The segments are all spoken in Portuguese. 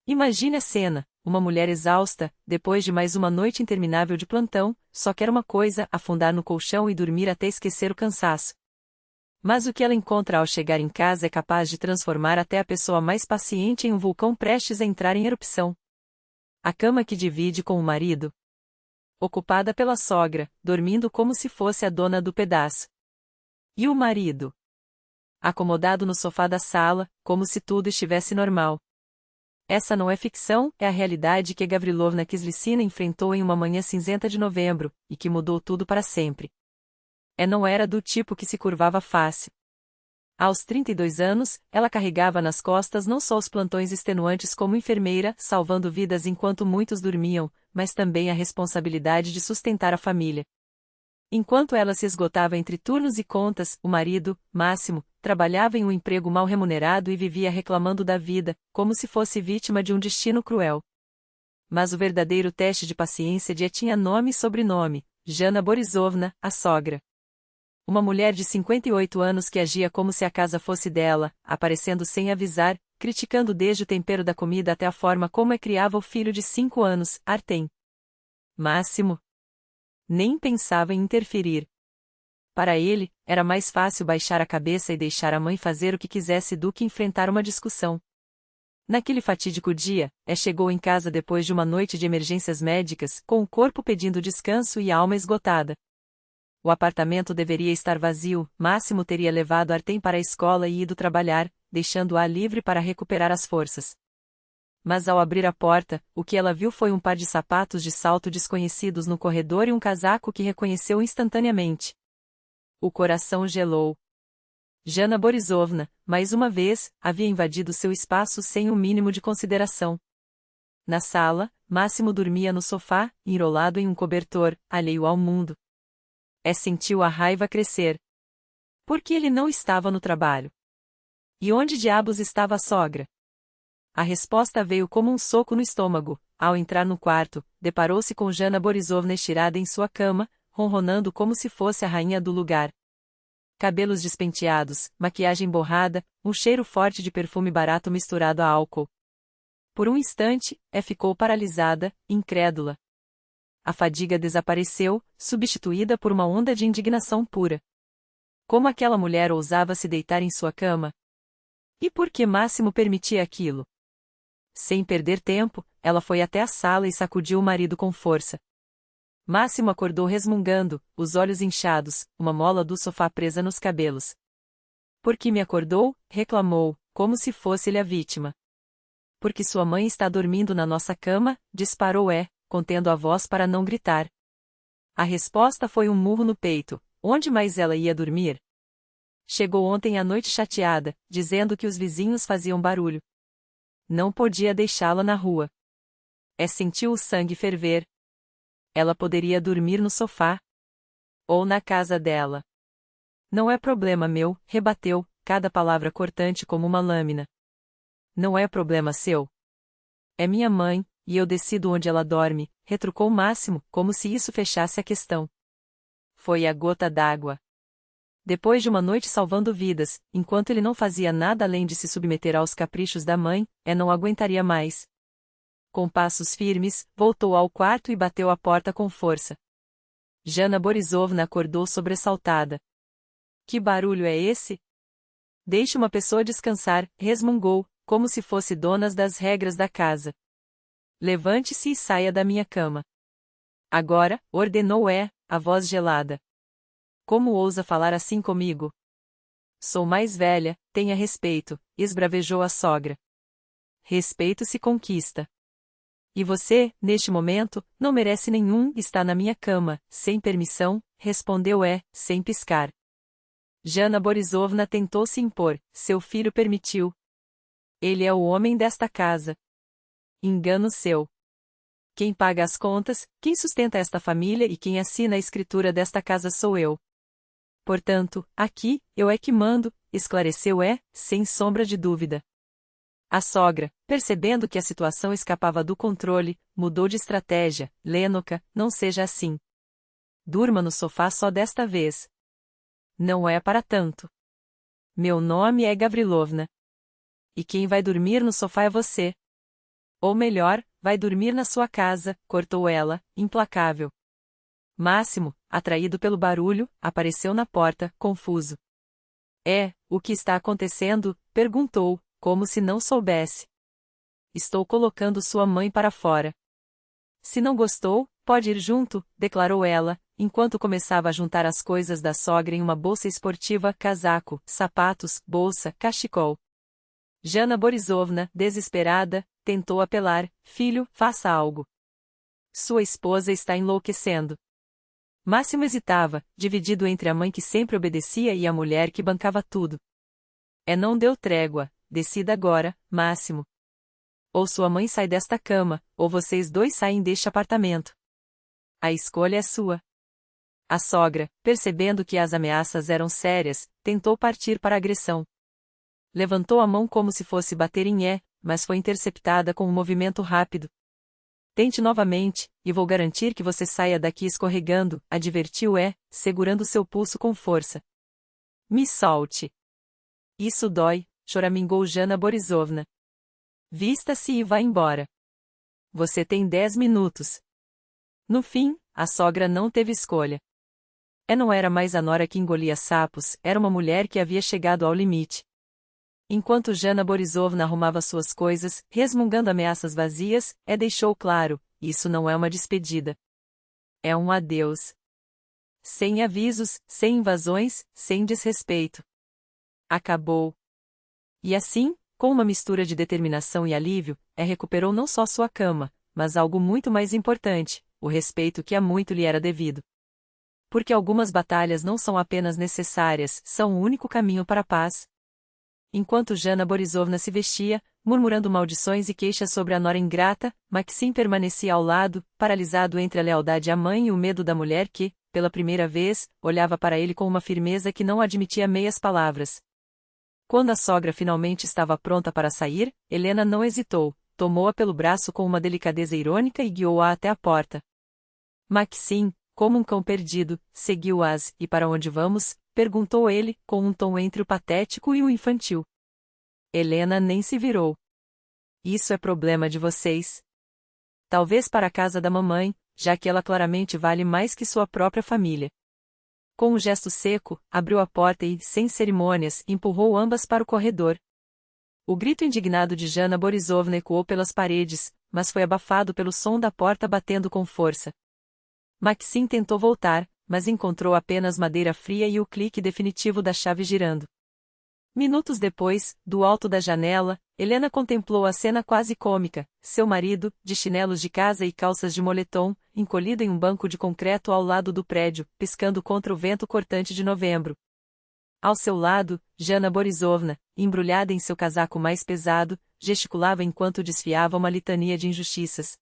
Imagine a cena, uma mulher exausta, depois de mais uma noite interminável de plantão, só quer uma coisa, afundar no colchão e dormir até esquecer o cansaço. Mas o que ela encontra ao chegar em casa é capaz de transformar até a pessoa mais paciente em um vulcão prestes a entrar em erupção. A cama que divide com o marido. Ocupada pela sogra, dormindo como se fosse a dona do pedaço. E o marido? Acomodado no sofá da sala, como se tudo estivesse normal. Essa não é ficção, é a realidade que Gavrilovna Kislytsina enfrentou em uma manhã cinzenta de novembro, e que mudou tudo para sempre. Não era do tipo que se curvava fácil. Aos 32 anos, ela carregava nas costas não só os plantões extenuantes como enfermeira, salvando vidas enquanto muitos dormiam, mas também a responsabilidade de sustentar a família. Enquanto ela se esgotava entre turnos e contas, o marido, Máximo, trabalhava em um emprego mal remunerado e vivia reclamando da vida, como se fosse vítima de um destino cruel. Mas o verdadeiro teste de paciência tinha nome e sobrenome: Jana Borisovna, a sogra. Uma mulher de 58 anos que agia como se a casa fosse dela, aparecendo sem avisar, criticando desde o tempero da comida até a forma como criava o filho de 5 anos, Artem. Máximo nem pensava em interferir. Para ele, era mais fácil baixar a cabeça e deixar a mãe fazer o que quisesse do que enfrentar uma discussão. Naquele fatídico dia, chegou em casa depois de uma noite de emergências médicas, com o corpo pedindo descanso e a alma esgotada. O apartamento deveria estar vazio, Máximo teria levado Artem para a escola e ido trabalhar, deixando-a livre para recuperar as forças. Mas ao abrir a porta, o que ela viu foi um par de sapatos de salto desconhecidos no corredor e um casaco que reconheceu instantaneamente. O coração gelou. Jana Borisovna, mais uma vez, havia invadido seu espaço sem o mínimo de consideração. Na sala, Máximo dormia no sofá, enrolado em um cobertor, alheio ao mundo. Sentiu a raiva crescer. Por que ele não estava no trabalho? E onde diabos estava a sogra? A resposta veio como um soco no estômago. Ao entrar no quarto, deparou-se com Jana Borisovna estirada em sua cama, ronronando como se fosse a rainha do lugar. Cabelos despenteados, maquiagem borrada, um cheiro forte de perfume barato misturado a álcool. Por um instante, ficou paralisada, incrédula. A fadiga desapareceu, substituída por uma onda de indignação pura. Como aquela mulher ousava se deitar em sua cama? E por que Máximo permitia aquilo? Sem perder tempo, ela foi até a sala e sacudiu o marido com força. Máximo acordou resmungando, os olhos inchados, uma mola do sofá presa nos cabelos. Por que me acordou? Reclamou, como se fosse ele a vítima. Porque sua mãe está dormindo na nossa cama, disparou contendo a voz para não gritar. A resposta foi um murro no peito. Onde mais ela ia dormir? Chegou ontem à noite chateada, dizendo que os vizinhos faziam barulho. Não podia deixá-la na rua. Sentiu o sangue ferver. Ela poderia dormir no sofá. Ou na casa dela. Não é problema meu, rebateu, cada palavra cortante como uma lâmina. Não é problema seu. É minha mãe, e eu decido onde ela dorme, retrucou Máximo, como se isso fechasse a questão. Foi a gota d'água. Depois de uma noite salvando vidas, enquanto ele não fazia nada além de se submeter aos caprichos da mãe, não aguentaria mais. Com passos firmes, voltou ao quarto e bateu a porta com força. Jana Borisovna acordou sobressaltada. Que barulho é esse? Deixe uma pessoa descansar, resmungou, como se fosse dona das regras da casa. Levante-se e saia da minha cama. Agora, ordenou a voz gelada. Como ousa falar assim comigo? Sou mais velha, tenha respeito, esbravejou a sogra. Respeito se conquista. E você, neste momento, não merece nenhum, está na minha cama, sem permissão, respondeu sem piscar. Jana Borisovna tentou se impor, seu filho permitiu. Ele é o homem desta casa. Engano seu. Quem paga as contas, quem sustenta esta família e quem assina a escritura desta casa sou eu. Portanto, aqui, eu que mando, esclareceu sem sombra de dúvida. A sogra, percebendo que a situação escapava do controle, mudou de estratégia. Lenoka, não seja assim. Durma no sofá só desta vez. Não é para tanto. Meu nome é Gavrilovna. E quem vai dormir no sofá é você. Ou melhor, vai dormir na sua casa, cortou ela, implacável. Máximo, atraído pelo barulho, apareceu na porta, confuso. O que está acontecendo? Perguntou, como se não soubesse. Estou colocando sua mãe para fora. Se não gostou, pode ir junto, declarou ela, enquanto começava a juntar as coisas da sogra em uma bolsa esportiva, casaco, sapatos, bolsa, cachecol. Jana Borisovna, desesperada, tentou apelar: filho, faça algo. Sua esposa está enlouquecendo. Máximo hesitava, dividido entre a mãe que sempre obedecia e a mulher que bancava tudo. Não deu trégua: decida agora, Máximo. Ou sua mãe sai desta cama, ou vocês dois saem deste apartamento. A escolha é sua. A sogra, percebendo que as ameaças eram sérias, tentou partir para a agressão. Levantou a mão como se fosse bater em mas foi interceptada com um movimento rápido. Tente novamente, e vou garantir que você saia daqui escorregando, advertiu segurando seu pulso com força. Me solte. Isso dói, choramingou Jana Borisovna. Vista-se e vá embora. Você tem 10 minutos. No fim, a sogra não teve escolha. Não era mais a nora que engolia sapos, era uma mulher que havia chegado ao limite. Enquanto Jana Borisovna arrumava suas coisas, resmungando ameaças vazias, deixou claro: isso não é uma despedida. É um adeus. Sem avisos, sem invasões, sem desrespeito. Acabou. E assim, com uma mistura de determinação e alívio, recuperou não só sua cama, mas algo muito mais importante: o respeito que há muito lhe era devido. Porque algumas batalhas não são apenas necessárias, são o único caminho para a paz. Enquanto Jana Borisovna se vestia, murmurando maldições e queixas sobre a nora ingrata, Maxim permanecia ao lado, paralisado entre a lealdade à mãe e o medo da mulher que, pela primeira vez, olhava para ele com uma firmeza que não admitia meias palavras. Quando a sogra finalmente estava pronta para sair, Helena não hesitou, tomou-a pelo braço com uma delicadeza irônica e guiou-a até a porta. Maxim, como um cão perdido, seguiu-as. E para onde vamos? Perguntou ele, com um tom entre o patético e o infantil. Helena nem se virou. Isso é problema de vocês. Talvez para a casa da mamãe, já que ela claramente vale mais que sua própria família. Com um gesto seco, abriu a porta e, sem cerimônias, empurrou ambas para o corredor. O grito indignado de Jana Borisovna ecoou pelas paredes, mas foi abafado pelo som da porta batendo com força. Maxim tentou voltar, mas encontrou apenas madeira fria e o clique definitivo da chave girando. Minutos depois, do alto da janela, Helena contemplou a cena quase cômica: seu marido, de chinelos de casa e calças de moletom, encolhido em um banco de concreto ao lado do prédio, piscando contra o vento cortante de novembro. Ao seu lado, Jana Borisovna, embrulhada em seu casaco mais pesado, gesticulava enquanto desfiava uma litania de injustiças.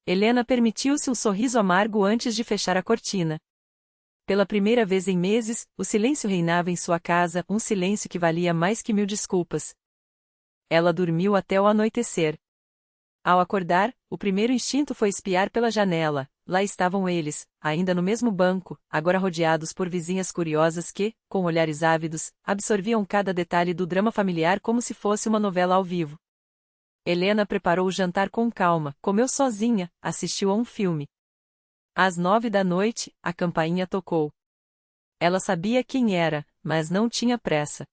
Helena permitiu-se um sorriso amargo antes de fechar a cortina. Pela primeira vez em meses, o silêncio reinava em sua casa, um silêncio que valia mais que 1000 desculpas. Ela dormiu até o anoitecer. Ao acordar, o primeiro instinto foi espiar pela janela. Lá estavam eles, ainda no mesmo banco, agora rodeados por vizinhas curiosas que, com olhares ávidos, absorviam cada detalhe do drama familiar como se fosse uma novela ao vivo. Helena preparou o jantar com calma, comeu sozinha, assistiu a um filme. Às 9 da noite, a campainha tocou. Ela sabia quem era, mas não tinha pressa.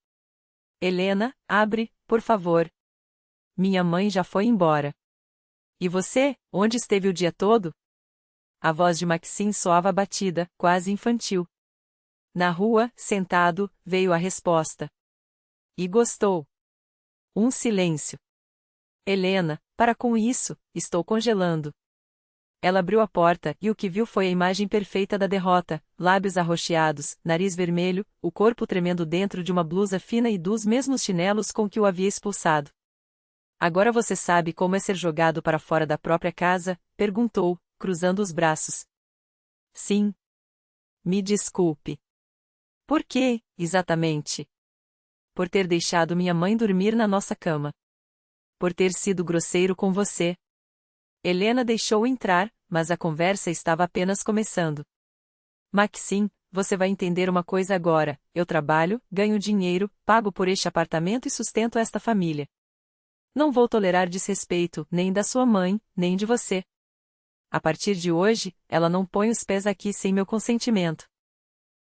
Helena, abre, por favor. Minha mãe já foi embora. E você, onde esteve o dia todo? A voz de Maxim soava abatida, quase infantil. Na rua, sentado, veio a resposta. E gostou. Um silêncio. Helena, para com isso, estou congelando. Ela abriu a porta e o que viu foi a imagem perfeita da derrota: lábios arroxeados, nariz vermelho, o corpo tremendo dentro de uma blusa fina e dos mesmos chinelos com que o havia expulsado. Agora você sabe como é ser jogado para fora da própria casa? Perguntou, cruzando os braços. Sim. Me desculpe. Por quê, exatamente? Por ter deixado minha mãe dormir na nossa cama. Por ter sido grosseiro com você. Helena deixou entrar, mas a conversa estava apenas começando. Maxim, você vai entender uma coisa agora: eu trabalho, ganho dinheiro, pago por este apartamento e sustento esta família. Não vou tolerar desrespeito, nem da sua mãe, nem de você. A partir de hoje, ela não põe os pés aqui sem meu consentimento.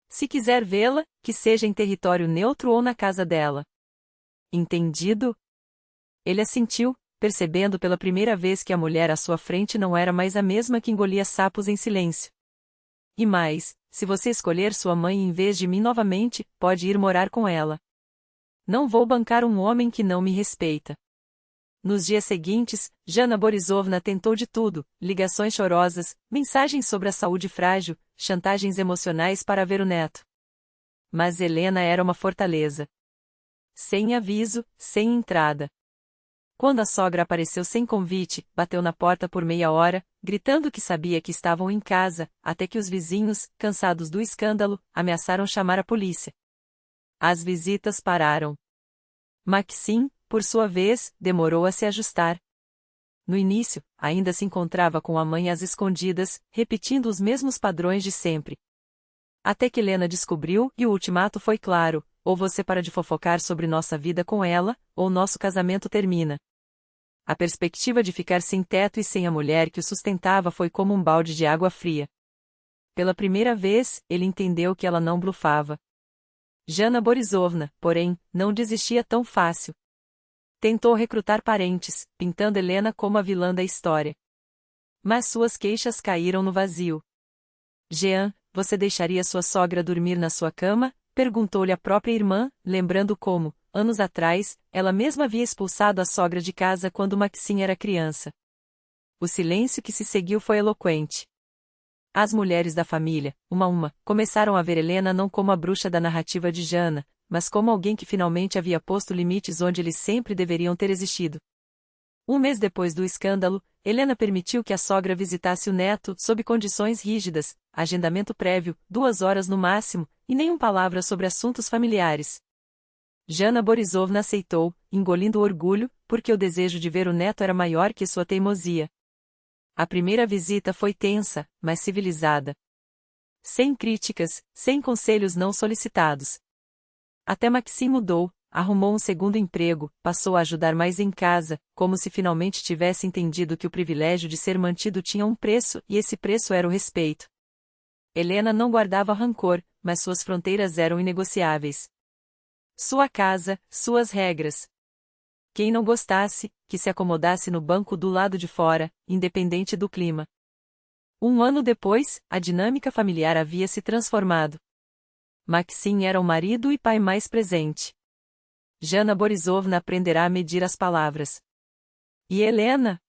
Se quiser vê-la, que seja em território neutro ou na casa dela. Entendido? Ele assentiu, percebendo pela primeira vez que a mulher à sua frente não era mais a mesma que engolia sapos em silêncio. E mais, se você escolher sua mãe em vez de mim novamente, pode ir morar com ela. Não vou bancar um homem que não me respeita. Nos dias seguintes, Jana Borisovna tentou de tudo: ligações chorosas, mensagens sobre a saúde frágil, chantagens emocionais para ver o neto. Mas Helena era uma fortaleza. Sem aviso, sem entrada. Quando a sogra apareceu sem convite, bateu na porta por meia hora, gritando que sabia que estavam em casa, até que os vizinhos, cansados do escândalo, ameaçaram chamar a polícia. As visitas pararam. Maxim, por sua vez, demorou a se ajustar. No início, ainda se encontrava com a mãe às escondidas, repetindo os mesmos padrões de sempre. Até que Helena descobriu, e o ultimato foi claro: ou você para de fofocar sobre nossa vida com ela, ou nosso casamento termina. A perspectiva de ficar sem teto e sem a mulher que o sustentava foi como um balde de água fria. Pela primeira vez, ele entendeu que ela não blufava. Jana Borisovna, porém, não desistia tão fácil. Tentou recrutar parentes, pintando Helena como a vilã da história. Mas suas queixas caíram no vazio. Jean, você deixaria sua sogra dormir na sua cama? Perguntou-lhe a própria irmã, lembrando como, anos atrás, ela mesma havia expulsado a sogra de casa quando Maxim era criança. O silêncio que se seguiu foi eloquente. As mulheres da família, uma a uma, começaram a ver Helena não como a bruxa da narrativa de Jana, mas como alguém que finalmente havia posto limites onde eles sempre deveriam ter existido. Um mês depois do escândalo, Helena permitiu que a sogra visitasse o neto, sob condições rígidas: agendamento prévio, 2 horas no máximo, e nenhuma palavra sobre assuntos familiares. Jana Borisovna aceitou, engolindo o orgulho, porque o desejo de ver o neto era maior que sua teimosia. A primeira visita foi tensa, mas civilizada. Sem críticas, sem conselhos não solicitados. Até Maxim mudou, arrumou um segundo emprego, passou a ajudar mais em casa, como se finalmente tivesse entendido que o privilégio de ser mantido tinha um preço e esse preço era o respeito. Helena não guardava rancor, mas suas fronteiras eram inegociáveis. Sua casa, suas regras. Quem não gostasse, que se acomodasse no banco do lado de fora, independente do clima. 1 ano depois, a dinâmica familiar havia se transformado. Maxim era o marido e pai mais presente. Jana Borisovna aprenderá a medir as palavras. E Helena?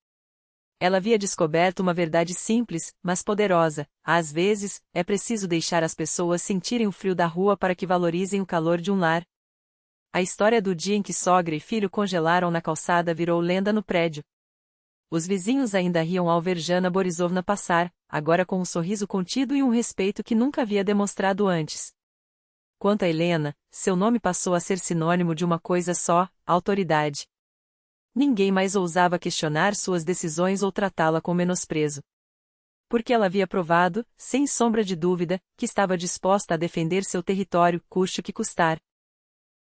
Ela havia descoberto uma verdade simples, mas poderosa: às vezes, é preciso deixar as pessoas sentirem o frio da rua para que valorizem o calor de um lar. A história do dia em que sogra e filho congelaram na calçada virou lenda no prédio. Os vizinhos ainda riam ao ver Jana Borisovna passar, agora com um sorriso contido e um respeito que nunca havia demonstrado antes. Quanto a Helena, seu nome passou a ser sinônimo de uma coisa só: autoridade. Ninguém mais ousava questionar suas decisões ou tratá-la com menosprezo. Porque ela havia provado, sem sombra de dúvida, que estava disposta a defender seu território, custe o que custar.